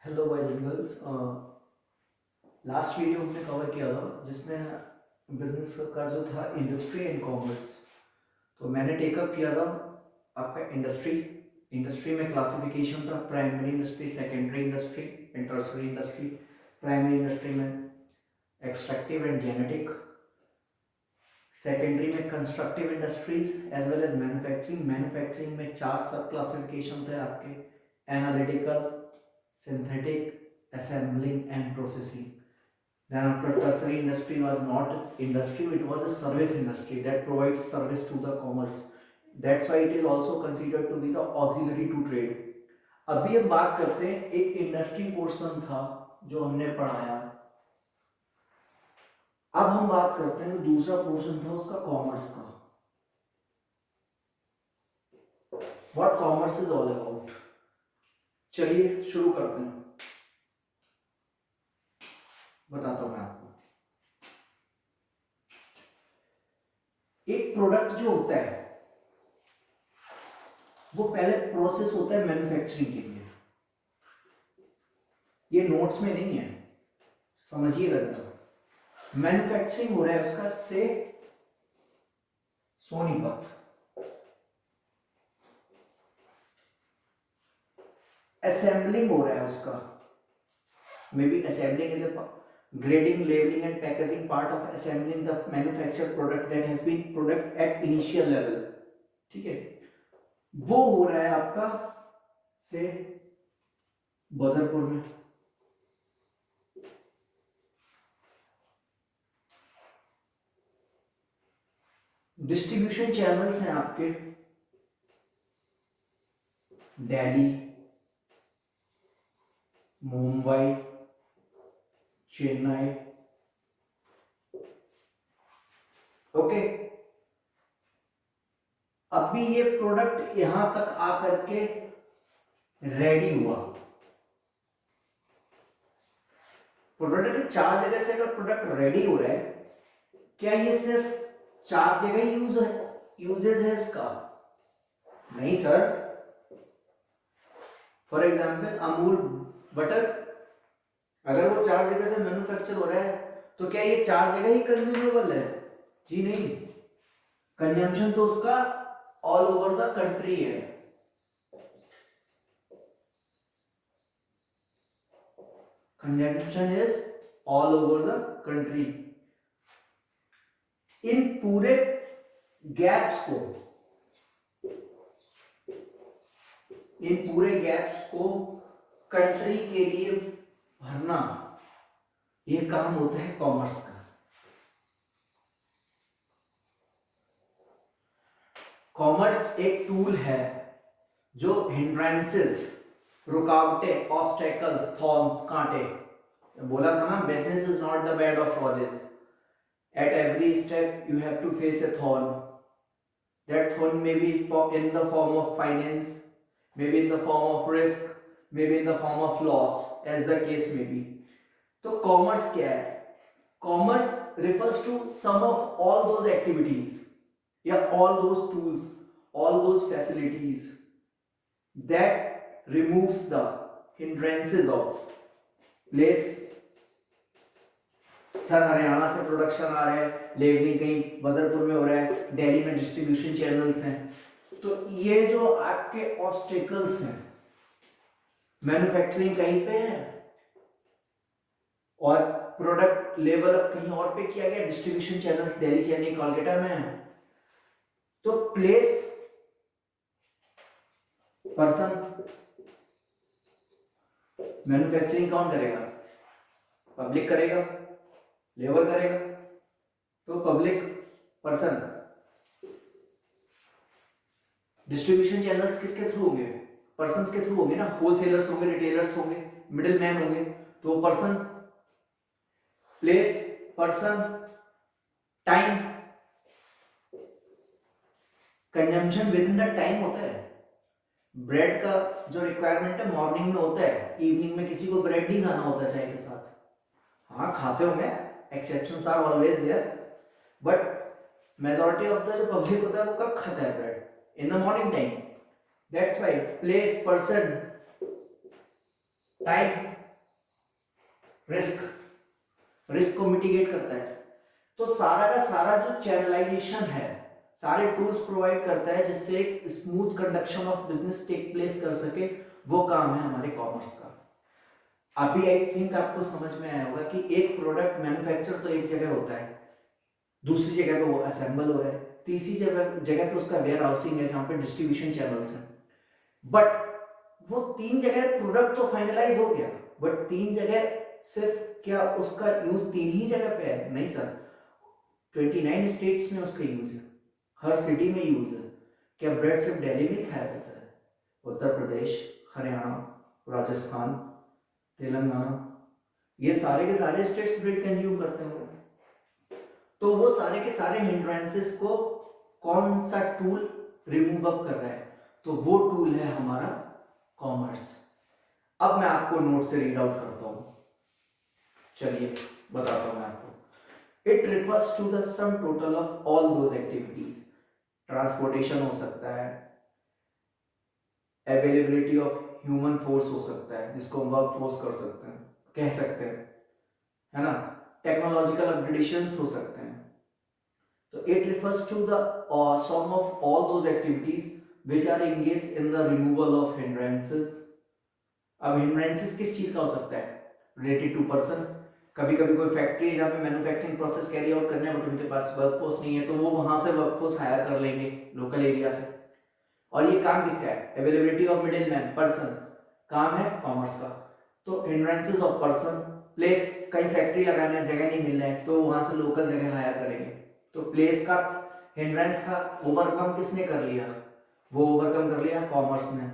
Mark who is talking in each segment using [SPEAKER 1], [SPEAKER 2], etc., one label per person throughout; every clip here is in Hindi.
[SPEAKER 1] Hello boys and girls. Last video हमने कवर किया था जिसमें बिजनेस का जो था इंडस्ट्री एंड कॉमर्स। तो मैंने टेकअप किया था आपका इंडस्ट्री में क्लासिफिकेशन था primary industry, secondary industry and tertiary industry. Primary industry में एक्सट्रैक्टिव एंड जेनेटिक, सेकेंडरी में constructive industries as well as manufacturing में चार सब क्लासिफिकेशन थे आपके: analytical, synthetic, assembling and processing. Then after tertiary industry was not industry, it was a service industry that provides service to the commerce. That's why it is also considered to be the auxiliary to trade. अभी हम बात करते हैं, एक इंडस्ट्री पोर्शन था जो हमने पढ़ाया। अब हम बात करते हैं दूसरा पोर्शन था उसका कॉमर्स का। What commerce is all about? चलिए शुरू करते हैं, बताता हूं मैं आपको। एक प्रोडक्ट जो होता है वो पहले प्रोसेस होता है मैन्युफैक्चरिंग के लिए। ये नोट्स में नहीं है, समझिएगा जरा। मैन्युफैक्चरिंग हो रहा है उसका से सोनीपत, असेंबलिंग हो रहा है उसका, may be assembling is a grading, labeling and packaging part of assembling the manufactured product that has been product at initial level। ठीक है, वो हो रहा है आपका से बदरपुर में। डिस्ट्रीब्यूशन चैनल्स हैं आपके दिल्ली, मुंबई, चेन्नई। ओके, अभी ये प्रोडक्ट यहां तक आकर के रेडी हुआ। प्रोडक्ट के चार जगह से अगर प्रोडक्ट रेडी हो रहा है, क्या ये सिर्फ चार जगह यूजेस है इसका? नहीं sir. For example Amul butter, अगर वो चार जगह से मैन्युफैक्चर हो रहा है तो क्या ये चार जगह ही कंज्यूमेबल है? जी नहीं, कंजम्पशन तो उसका ऑल ओवर द कंट्री है। Consumption is all over the country. इन पूरे गैप्स को कंट्री के लिए भरना, ये काम होता है कॉमर्स का। कॉमर्स एक टूल है जो हिंड्रेंसेस, रुकावटें, ऑब्स्टेकल्स, थॉर्न्स, कांटे, बोला था ना, business is not the bed of roses. At every step you have to face a thorn. That thorn may be in the form of finance, maybe in the form of risk, maybe in the form of loss, as the case may be। तो कॉमर्स क्या है? Commerce refers to sum of all those activities या all those tools, all those facilities that removes the hindrances of place। Sir Haryana से प्रोडक्शन आ रहा है, लेवलिंग कहीं बदरपुर में हो रहा है, दिल्ली में डिस्ट्रीब्यूशन चैनल्स हैं, तो ये जो आपके ऑब्स्टेकल्स हैं, मैन्युफैक्चरिंग कहीं पे है और प्रोडक्ट लेवल कहीं और पे किया गया, डिस्ट्रीब्यूशन चैनल्स दिल्ली, चेन्नई, कोलकाता में है। तो प्लेस, पर्सन, मैन्युफैक्चरिंग कौन करेगा? पब्लिक करेगा, लेबर करेगा। तो पब्लिक, पर्सन। डिस्ट्रीब्यूशन चैनल्स किसके थ्रू होंगे? पर्संस के थ्रू होंगे ना, होलसेलर्स होंगे, रिटेलर्स होंगे, मिडिल मैन होंगे। तो person, place, person, time, consumption with in the time होता है। ब्रेड का जो रिक्वायरमेंट है मॉर्निंग में होता है, इवनिंग में किसी को ब्रेड नहीं खाना होता चाय के साथ। हाँ खाते होंगे, exceptions are always there, but majority of the जो पब्लिक होता है वो कब खाता है bread? In the morning time. That's why place, person, time, risk को मिटिगेट करता है। तो सारा का सारा जो चैनलाइजेशन है, सारे टूल्स प्रोवाइड करता है जिससे एक smooth conduction of business take place कर सके, वो काम है हमारे कॉमर्स का। अभी आई थिंक आपको समझ में आया होगा कि एक प्रोडक्ट मैन्युफैक्चर तो एक जगह होता है, दूसरी जगह पे वो असेंबल हो रहा है, तीसरी जगह पे उसका वेयर हाउसिंग है जहाँ पे डिस्ट्रीब्यूशन चैनल्स हैं। बट वो तीन जगह प्रोडक्ट तो फाइनलाइज हो गया, बट तीन जगह सिर्फ क्या उसका यूज तीन ही जगह पे है? नहीं सर, 29 स्टेट्स में उसका यूज है, हर सिटी में यूज है। क्या ब्रेड सिर्फ दिल्ली में खाया जाता है? उत्तर प्रदेश, हरियाणा, राजस्थान, तेलंगाना, ये सारे के सारे स्टेट्स ब्रेड कंज्यूम करते हैं। तो वो सारे के सारे हिंड्रेंसेस को कौन सा टूल रिमूव अप कर रहा है? तो वो टूल है हमारा कॉमर्स। अब मैं आपको नोट से रीड आउट करता हूं, चलिए बताता हूं मैं आपको। It refers to the sum total of all those activities. Transportation हो सकता है, अवेलेबिलिटी ऑफ ह्यूमन फोर्स हो सकता है, जिसको हम वर्क फोर्स कर सकते हैं, कह सकते हैं, है ना। टेक्नोलॉजिकल अपग्रेडेशंस हो सकते हैं। तो it refers to the sum of all those activities which are engaged in the removal of hindrances। अब hindrances किस चीज का हो सकता है? related to person। कभी कभी कोई फैक्ट्री है जहाँ पे मैन्युफैक्चरिंग प्रोसेस कैरी आउट करने है बट उनके पास वर्कफोर्स नहीं है, तो वो वहां से वर्कफोर्स हायर कर लेंगे लोकल एरिया से। और ये काम किसका है? Availability of middle man, person, काम है कॉमर्स का। तो हिंड्रेंसेस ऑफ पर्सन, प्लेस, कहीं फैक्ट्री लगाना है, जगह नहीं मिल रहा है, तो वहां से लोकल जगह हायर करेंगे। तो प्लेस का हिंड्रेंस का ओवरकम किसने कर लिया? वो ओवरकम कर लिया कॉमर्स ने।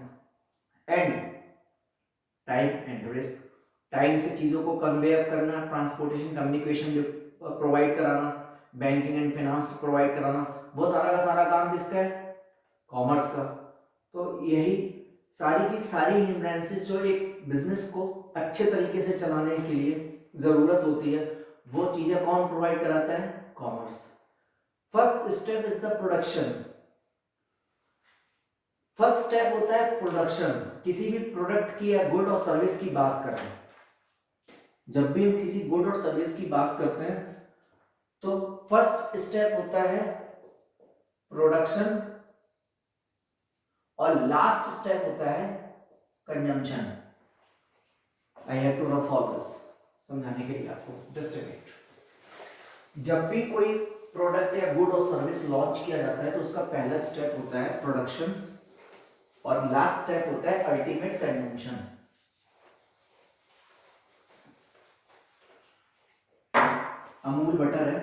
[SPEAKER 1] And time and risk, time से चीजों को कन्वे अप करना, ट्रांसपोर्टेशन, कम्युनिकेशन प्रोवाइड कराना, बैंकिंग एंड फाइनेंस प्रोवाइड कराना, वो सारा का सारा काम किसका है? कॉमर्स का। तो यही सारी की सारी हिंड्रेंसेस जो एक बिजनेस को अच्छे तरीके से चलाने के लिए जरूरत होती है, वो चीजें कौन प्रोवाइड कराता है? Commerce. First step is the production. First step होता है प्रोडक्शन। किसी भी प्रोडक्ट की या गुड और सर्विस की बात कर रहे हैं, जब भी हम किसी गुड और सर्विस की बात करते हैं तो फर्स्ट स्टेप होता है प्रोडक्शन और लास्ट स्टेप होता है consumption. I have to rough all this समझाने के लिए आपको, जस्ट अ मिनट। जब भी कोई प्रोडक्ट या गुड और सर्विस लॉन्च किया जाता है तो उसका पहला स्टेप होता है प्रोडक्शन और लास्ट स्टेप होता है अल्टीमेट कंजम्पशन। अमूल बटर है,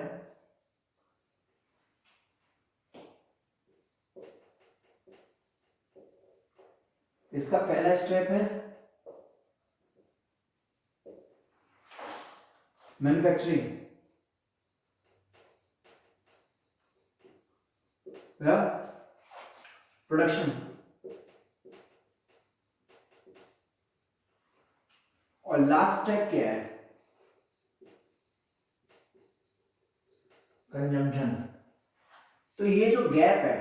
[SPEAKER 1] इसका पहला स्टेप है मैन्युफैक्चरिंग या प्रोडक्शन, और लास्ट स्टेप क्या है? कंजम्पशन। तो ये जो गैप है,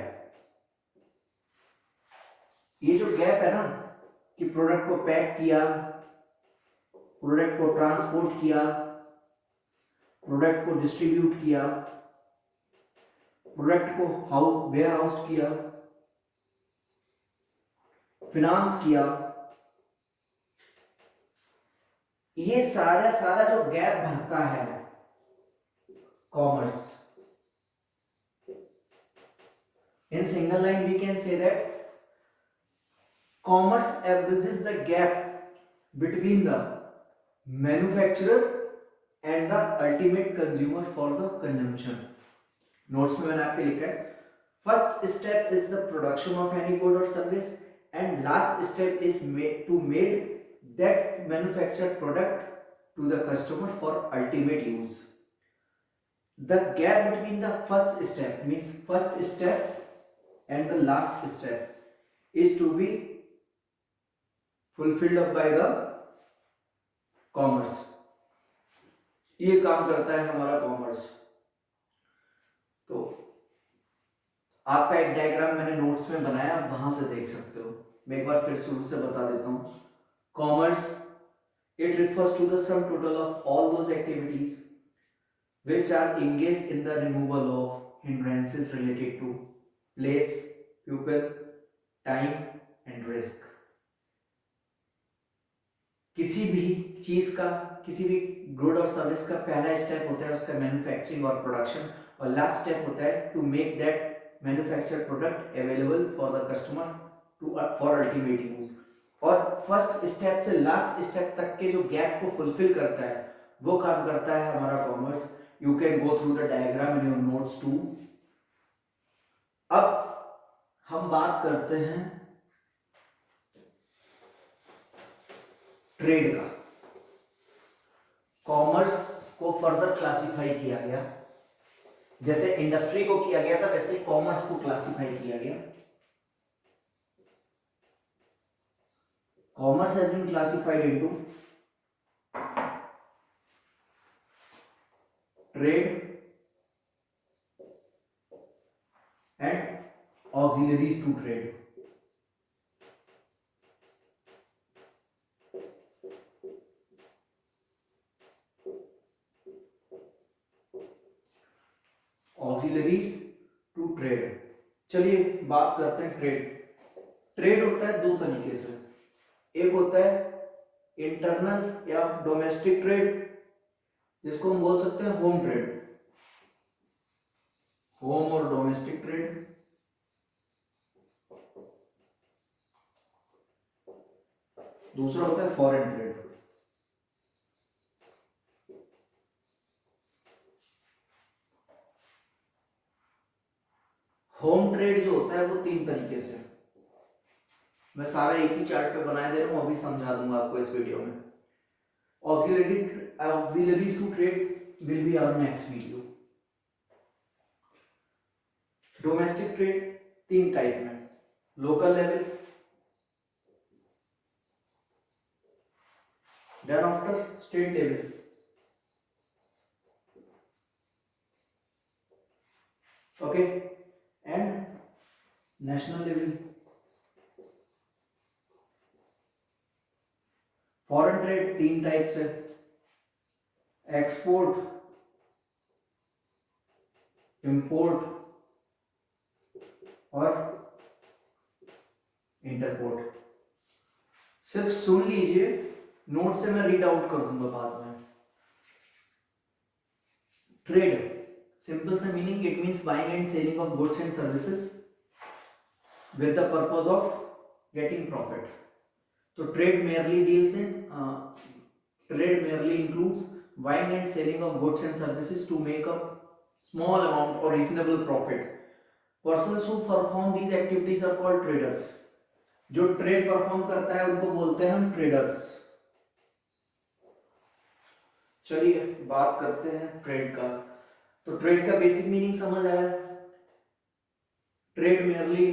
[SPEAKER 1] ये जो गैप है ना, कि प्रोडक्ट को पैक किया, प्रोडक्ट को ट्रांसपोर्ट किया, प्रोडक्ट को डिस्ट्रीब्यूट किया, प्रोडक्ट को वेयर हाउस किया, फिनांस किया, ये सारा सारा जो गैप भरता है commerce. In single line we can say that commerce averages the gap between the manufacturer and the ultimate consumer for the consumption। Notes में मैंने आपके लिखा है first step is the production of any good और service and last step is to made that manufactured product to the customer for ultimate use. The gap between the first step means first step and the last step is to be fulfilled up by the commerce। ये काम करता है हमारा कॉमर्स। तो आपका एक डायग्राम मैंने नोट्स में बनाया, वहां से देख सकते हो। मैं एक बार फिर शुरू से बता देता हूं। Commerce It refers to the sum total of all those activities which are engaged in the removal of hindrances related to place, pupil, time and risk. किसी भी चीज का, किसी भी गुड और सर्विस का पहला स्टेप होता है उसका मैन्युफैक्चरिंग और प्रोडक्शन, और लास्ट स्टेप होता है to make that manufactured product available for the customer to for ultimate use. और फर्स्ट स्टेप से लास्ट स्टेप तक के जो गैप को फुलफिल करता है वो काम करता है हमारा commerce. You can go through the diagram in your notes too. अब हम बात करते हैं ट्रेड का। कॉमर्स को फर्दर क्लासिफाई किया गया, जैसे इंडस्ट्री को किया गया था वैसे कॉमर्स को क्लासिफाई किया गया। Commerce has been classified into trade and auxiliaries to trade. Auxiliaries to trade. चलिए बात करते हैं ट्रेड। ट्रेड होता है दो तरीके से, एक होता है इंटरनल या डोमेस्टिक ट्रेड जिसको हम बोल सकते हैं होम ट्रेड, होम और डोमेस्टिक ट्रेड। दूसरा होता है फॉरेन ट्रेड। होम ट्रेड जो होता है वो तीन तरीके से, मैं सारा एक ही चार्ट पे बनाए दे रहा हूं, अभी समझा दूंगा आपको इस वीडियो में। Auxiliaries to trade will be our next video. Domestic trade तीन टाइप में, local level, then after state level, okay, and national level. Foreign trade तीन टाइप से, एक्सपोर्ट, इंपोर्ट और इंटरपोर्ट। सिर्फ सुन लीजिए, नोट से मैं रीड आउट कर दूंगा बाद में। ट्रेड सिंपल से meaning, it means buying and selling of goods and services with the purpose of getting profit. So trade merely deals in trade merely includes buying and selling of goods and services to make a small amount or reasonable profit. Persons who perform these activities are called traders. जो ट्रेड परफॉर्म करता है उनको बोलते हैं हम ट्रेडर्स। चलिए बात करते हैं ट्रेड का। तो ट्रेड का बेसिक मीनिंग समझ आया। Trade merely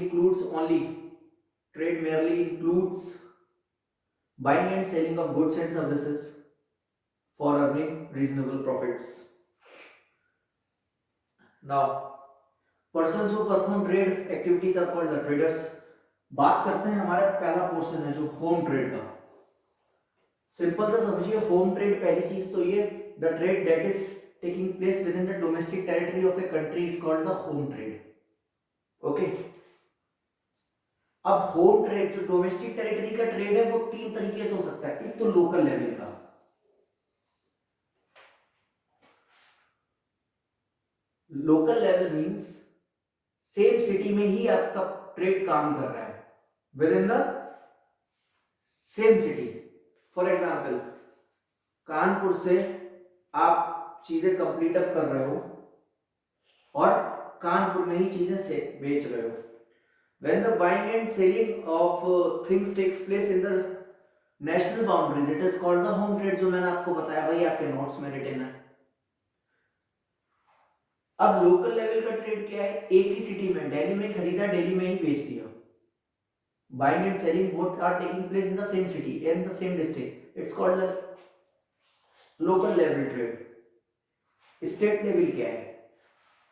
[SPEAKER 1] includes buying and selling of goods and services for earning reasonable profits. Now, persons who perform trade activities are called the traders. बात करते हैं हमारा पहला पोर्शन है जो होम ट्रेड का। सिंपल सा समझिए, होम ट्रेड पहली चीज तो ये, the trade that is taking place with in the domestic territory of a country is called the home trade. Okay, अब होम ट्रेड जो डोमेस्टिक टेरिटरी का ट्रेड है वो तीन तरीके से हो सकता है। एक तो लोकल लेवल का, local level means same city में ही आपका ट्रेड काम कर रहा है, with in the same city. For example, Kanpur से आप चीजें कंप्लीट अप कर रहे हो और कानपुर में ही चीजें से बेच रहे हो। When the buying and selling of things takes place in the national boundaries, it is called the home trade, जो मैंने आपको बताया वही आपके नोट्स में रिटन है। अब लोकल लेवल का ट्रेड क्या है? एक ही सिटी में, दिल्ली में खरीदा, दिल्ली में ही बेच दिया। Buying and selling both are taking place in the same city, in the same district. It's called the local level trade. State level क्या है?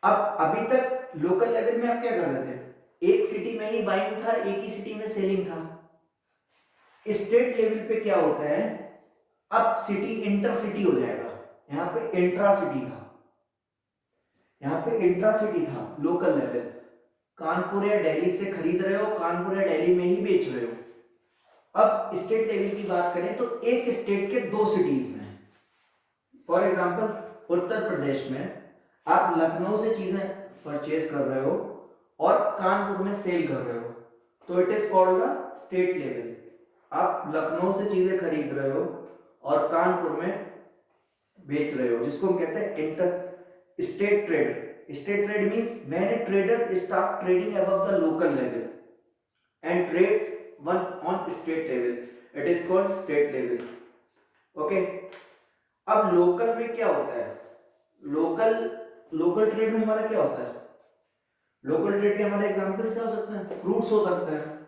[SPEAKER 1] अब अभी तक लोकल लेवल में आप क्या कर रहे थे? एक सिटी में ही बाइंग था, एक ही सिटी में सेलिंग था। स्टेट लेवल पे क्या होता है? अब सिटी इंटरसिटी हो जाएगा, यहाँ पे इंट्रा सिटी था, यहाँ पे इंट्रा सिटी था, लोकल लेवल, कानपुर या दिल्ली से खरीद रहे हो, कानपुर या दिल्ली में ही बेच रहे हो। अब स्टेट लेवल की बात करें तो एक स्टेट के दो सिटीज में, फॉर एग्जांपल उत्तर प्रदेश में आप लखनऊ से चीजें परचेज कर रहे हो और कानपुर में सेल कर रहे हो, तो it is called the state level. आप लखनऊ से चीजें खरीद रहे हो और कानपुर में बेच रहे हो, जिसको हम कहते हैं inter state trade. State trade means when a trader start trading above the local level and trades one on state level, it is called state level. Okay, अब लोकल में क्या होता है, लोकल ट्रेड में हमारा क्या होता है, लोकल ट्रेड के हमारे एग्जांपल्स क्या हो सकते हैं, फ्रूट्स हो सकते हैं,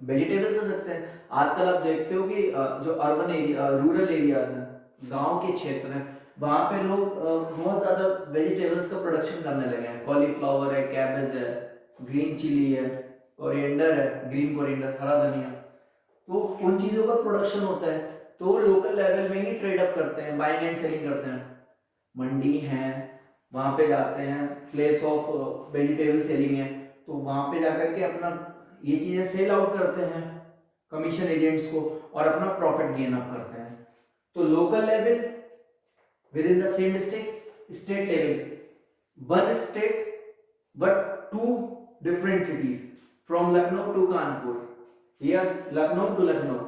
[SPEAKER 1] वेजिटेबल्स हो सकते हैं। आजकल आप देखते हो कि जो अर्बन एरिया, रूरल एरियाज हैं, गांव के क्षेत्र हैं, वहां पे लोग बहुत ज्यादा वेजिटेबल्स का प्रोडक्शन करने लगे हैं। कॉलीफ्लावर है, कैबेज है, ग्रीन चिली है, कोरिएंडर है, ग्रीन कोरिएंडर, हरा धनिया, तो उन चीजों का प्रोडक्शन होता है, तो लोकल लेवल में ही ट्रेड अप करते हैं, बाइंग एंड सेलिंग करते हैं। मंडी है, वहां पे जाते हैं, प्लेस ऑफ वेजिटेबल सेलिंग है, तो वहां पे जाकर के अपना ये चीजें सेल आउट करते हैं कमीशन एजेंट्स को और अपना प्रॉफिट गेन अप करते हैं। तो local level within the same state level, one state but two different cities, from Lucknow to Kanpur, here Lucknow to Lucknow,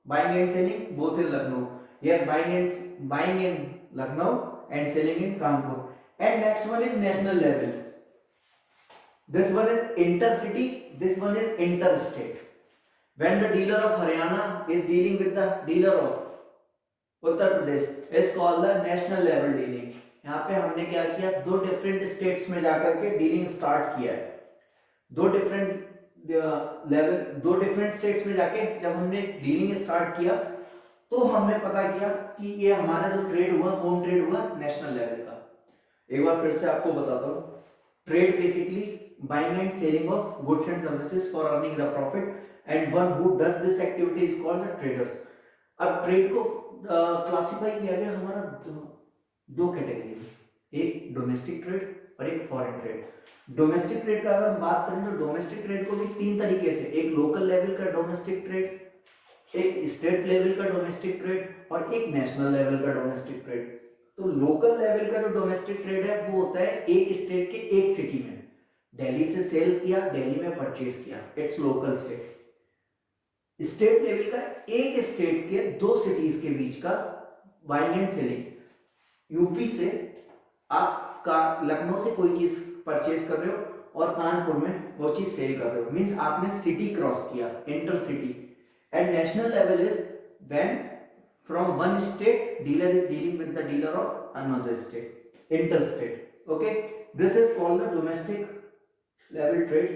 [SPEAKER 1] buying and selling both in Lucknow, here buying in Lucknow and selling in Kanpur. And next one is national level, this one is intercity, this one is interstate. When the dealer of Haryana is dealing with the dealer of Uttar Pradesh, is called the national level dealing. यहाँ पे हमने क्या किया, दो डिफरेंट स्टेट्स में जाकर के डीलिंग स्टार्ट किया है, दो डिफरेंट लेवल, दो डिफरेंट स्टेट्स में जाके जब हमने डीलिंग स्टार्ट किया तो हमने पता किया कि ये हमारा जो ट्रेड हुआ, होम ट्रेड हुआ नेशनल लेवल का। एक बार फिर से आपको बताता हूँ, trade basically buying and selling of goods and services for earning the profit, and one who does this activity is called the traders. अब ट्रेड को क्लासिफाई किया गया हमारा दो कैटेगरी में, एक डोमेस्टिक ट्रेड और एक फॉरेन ट्रेड। डोमेस्टिक ट्रेड का अगर हम बात करें तो डोमेस्टिक ट्रेड को भी तीन तरीके से, एक लोकल लेवल का डोमेस्टिक ट्रेड, एक स्टेट लेवल का डोमेस्टिक ट्रेड और एक नेशनल लेवल का डोमेस्टिक ट्रेड। तो लोकल लेवल का जो डोमेस्टिक ट्रेड है वो होता है एक स्टेट के एक सिटी में, दिल्ली से सेल किया, दिल्ली में परचेज किया, it's local state. State level का एक स्टेट के दो सिटीज के बीच का बाइंग एंड सेलिंग, यूपी से आप लखनऊ से कोई चीज परचेज कर रहे हो और कानपुर में वो चीज सेल कर रहे हो, मींस आपने सिटी क्रॉस किया, inter city. And national level is when from one state dealer is dealing with the dealer of another state, inter state. Okay, this is called the domestic level trade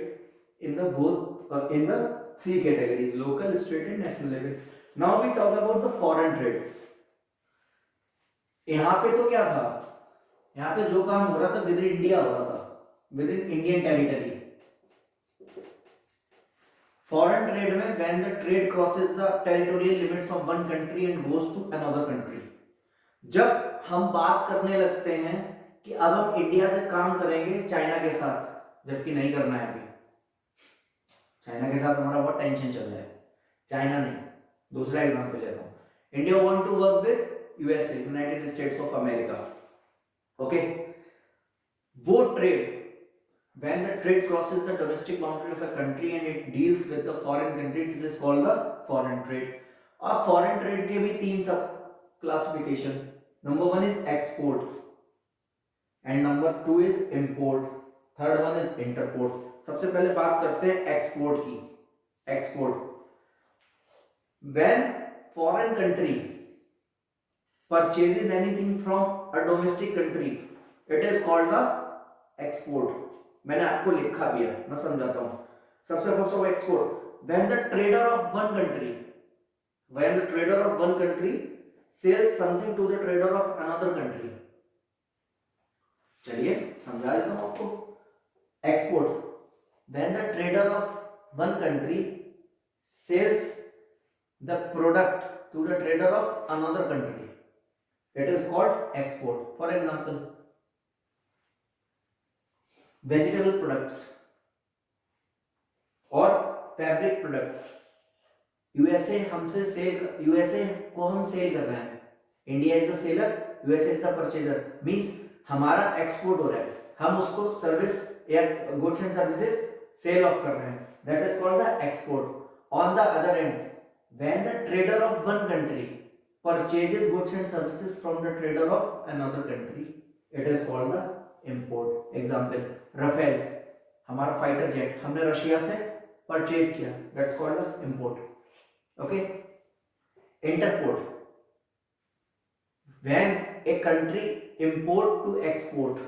[SPEAKER 1] in the both in the three categories, local, state and national level. Now we talk about the foreign trade. यहाँ पे तो क्या था, यहाँ पे जो काम हो रहा था विद इन इंडिया हो रहा था, within Indian territory. Foreign trade में when the trade crosses the territorial limits of one country and goes to another country, जब हम बात करने लगते हैं कि अब हम इंडिया से काम करेंगे चाइना के साथ, जबकि नहीं करना है, अभी चाइना के साथ हमारा बहुत टेंशन चल रहा है, चाइना नहीं, दूसरा एग्जांपल लेता हूं, India want to work with USA, United States of America. Okay, वो trade when the trade crosses the domestic boundary of a country and it deals with the foreign country, it is called the foreign trade. अब foreign trade के भी तीन सब classification, number one is export and number two is import, third one is interport। सबसे पहले बात करते हैं एक्सपोर्ट की। Export, when foreign country purchases anything from a domestic country, it is called the export। मैंने आपको लिखा भी है, मैं समझाता हूं। सबसे first of export, when the trader of one country, when the trader of one country sells something to the trader of another country। चलिए समझा देता हूं आपको। Export, when the trader of one country sells the product to the trader of another country. It is called export. For example, vegetable products और फैब्रिक प्रोडक्ट्स, यूएसए हमसे सेल, यूएसए को हम सेल कर रहे हैं, India is the seller, USA is the purchaser, means हमारा एक्सपोर्ट हो रहा है, हम उसको सर्विस या goods and services sell off कर रहे हैं, that is called the export. On the other end, when the trader of one country purchases goods and services from the trader of another country, it is called the import. Example, Rafale हमारा फाइटर जेट हमने रशिया से परचेज किया, that's called the import. Okay. Entrepot, when a country import to export,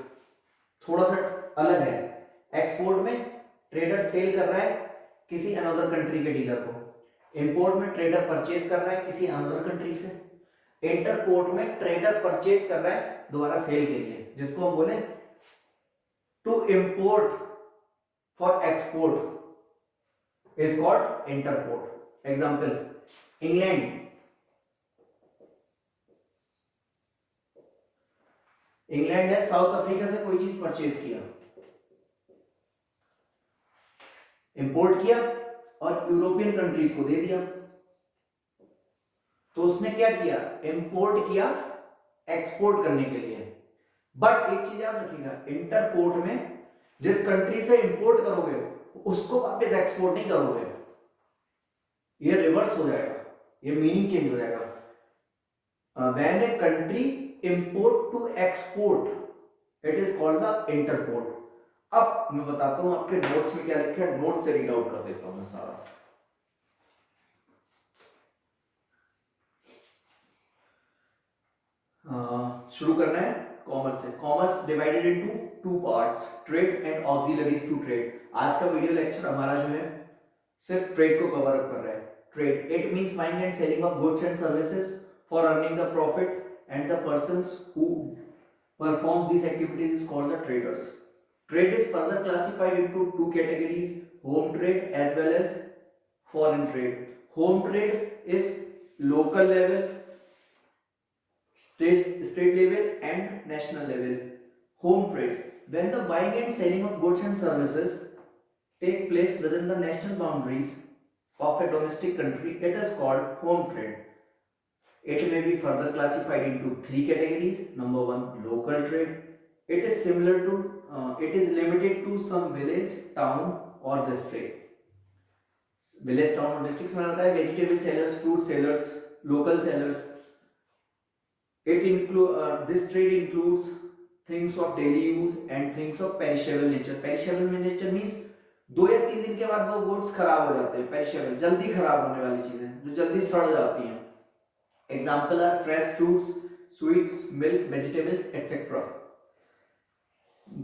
[SPEAKER 1] थोड़ा सा अलग है. एक्सपोर्ट में ट्रेडर सेल कर रहा है किसी अनदर कंट्री के डीलर को, इंपोर्ट में ट्रेडर परचेज कर रहा है किसी अनदर कंट्री से, इंटरपोर्ट में ट्रेडर परचेज कर रहा है दोबारा सेल के लिए, जिसको हम बोले to import for export is called entrepot. Example, England, England ने साउथ अफ्रीका से कोई चीज परचेज किया, इंपोर्ट किया और यूरोपियन कंट्रीज को दे दिया, तो उसने क्या किया, इंपोर्ट किया एक्सपोर्ट करने के लिए. बट एक चीज याद रखिएगा, इंटरपोर्ट में जिस कंट्री से इंपोर्ट करोगे उसको वापस एक्सपोर्ट नहीं करोगे, ये रिवर्स हो जाएगा, ये मीनिंग चेंज हो जाएगा. When a country import to export, it is called the entrepot. अब मैं बताता हूं आपके नोट्स में क्या लिखा है, नोट से रीड आउट कर देता हूं मैं सारा. शुरू करना है कॉमर्स से. Commerce divided into two parts, trade and auxiliaries to trade. आज का वीडियो लेक्चर हमारा जो है सिर्फ ट्रेड को कवर अप कर रहा है. Trade, it means buying and selling of goods and services for earning the profit, and the persons who performs these activities is called the traders. Trade is further classified into two categories, home trade as well as foreign trade. Home trade is local level, state level and national level. Home trade, when the buying and selling of goods and services take place within the national boundaries of a domestic country, it is called home trade. It may be further classified into three categories. Number one, local trade. It is similar to, it is limited to some village, town or district. Village, town और districts में आता है vegetable sellers, fruit sellers, local sellers. It this trade includes things of daily use and things of perishable nature. Perishable nature means 2 या 3 दिन के बाद वो goods खराब हो जाते हैं. Perishable, जल्दी खराब होने वाली चीजें जो जल्दी सड़ जाती हैं. Example are fresh fruits, sweets, milk, vegetables, etc.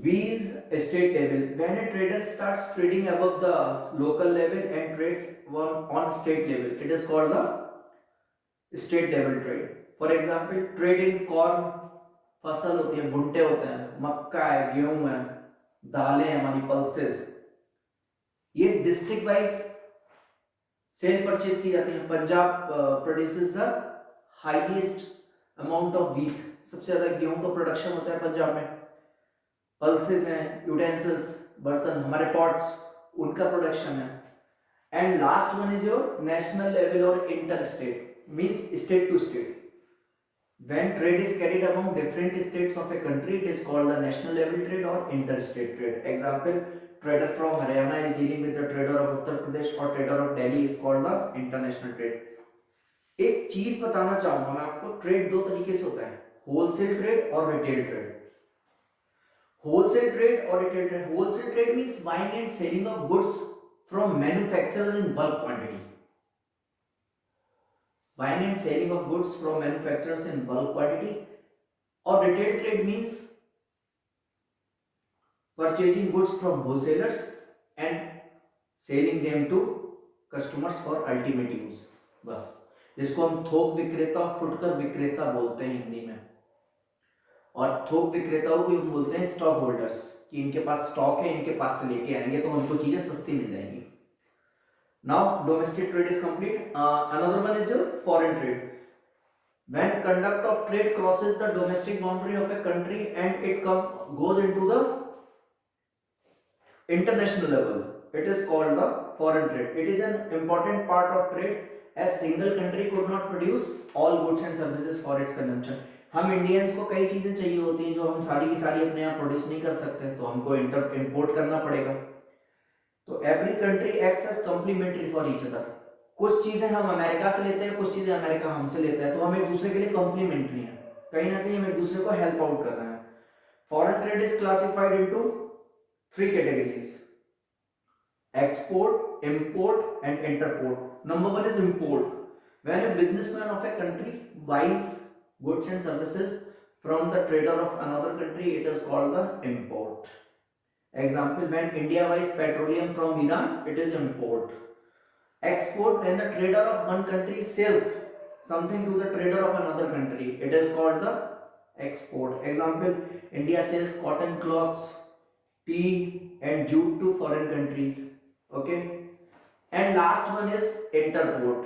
[SPEAKER 1] These state level, when a trader starts trading above the local level and trades on state level, it is called the state level trade. For example, trade in corn, फसल होती है, भुट्टे होते हैं, मक्का है, गेहूं है, दालें हैं, हमारी पल्सेस, ये डिस्ट्रिक्ट वाइज सेल परचेज की जाती है. Punjab produces the highest amount of wheat, सबसे ज्यादा गेहूं का प्रोडक्शन होता है पंजाब में. पल्सेस हैं, यूटेंसिल्स, बर्तन, हमारे पॉट्स, उनका प्रोडक्शन है. And last one is your national level और inter state, means state to state. When trade is carried among different states of a country, it is called the national level trade और inter state trade. Example, trader from Haryana is dealing with the trader of Uttar Pradesh और trader of Delhi, is called the international trade. एक चीज बताना चाहूंगा मैं आपको, ट्रेड दो तरीके से होता है, होलसेल ट्रेड और रिटेल ट्रेड. होलसेल ट्रेड और retail trade. Wholesale trade means buying and selling of goods from manufacturer in bulk quantity. Buying and selling of goods from manufacturers in bulk quantity. और retail trade means purchasing goods from wholesalers and selling them to customers for ultimate use. बस, जिसको हम थोक विक्रेता और फुटकर विक्रेता बोलते हैं हिंदी में. और थोक विक्रेताओं को हम बोलते हैं स्टॉक होल्डर्स, कि इनके पास स्टॉक है, इनके पास से लेके आएंगे तो हमको चीजें सस्ती मिल जाएंगी. Now domestic trade is complete. Another one is your foreign trade. When conduct of trade crosses the domestic boundary of a country and it goes into the international level, it is called the foreign trade. It is an important part of trade as single country could not produce all goods and services for its consumption. हम इंडियंस को कई चीजें चाहिए होती हैं जो हम सारी की सारी अपने यहाँ प्रोड्यूस नहीं कर सकते, तो हमको इंपोर्ट करना पड़ेगा. तो every country acts as complementary for each other. कुछ चीजें हम अमेरिका से लेते हैं, कुछ चीजें अमेरिका हमसे लेता है, तो हम एक दूसरे के लिए कॉम्प्लीमेंट्री हैं, कहीं ना कहीं हम एक दूसरे को हेल्प आउट कर रहे हैं. Foreign trade is classified into 3 categories: export, import and interport. Number 1 is import. When a businessman of a country buys goods and services from the trader of another country, it is called the import. Example: when India buys petroleum from Iran, it is import. Export: when the trader of one country sells something to the trader of another country, it is called the export. Example: India sells cotton cloths, tea and jute to foreign countries. Okay. And last one is interport.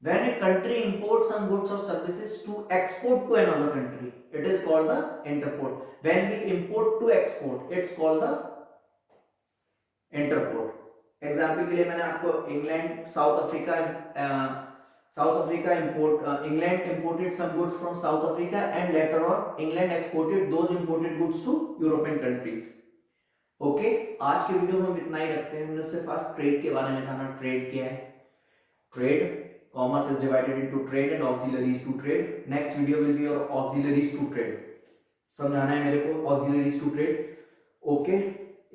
[SPEAKER 1] When a country imports some goods or services to export to another country, it is called the interport. When we import to export, it's called the interport. Example के लिए मैंने आपको England south Africa England imported some goods from South Africa and later on England exported those imported goods to European countries. Okay, आज के वीडियो में हम इतना ही रखते हैं. हमने सिर्फ आज ट्रेड के बारे में जाना. ट्रेड क्या है? Trade, commerce is divided into trade and auxiliaries to trade. Next video will be your auxiliaries to trade. समझाना है मेरे को ऑक्सिलरीज टू ट्रेड. ओके,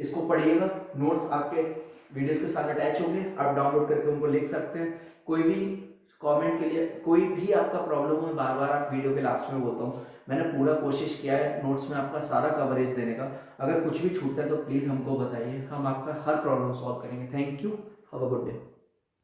[SPEAKER 1] इसको पढ़िएगा. नोट्स आपके वीडियोस के साथ अटैच होंगे, आप डाउनलोड करके उनको लिख सकते हैं. कोई भी कमेंट के लिए कोई भी आपका प्रॉब्लम हो, बार बार आप वीडियो के लास्ट में बोलता हूँ, मैंने पूरा कोशिश किया है नोट्स में आपका सारा कवरेज देने का. अगर कुछ भी छूटता है तो प्लीज़ हमको बताइए, हम आपका हर प्रॉब्लम सॉल्व करेंगे. Thank you, have a good day.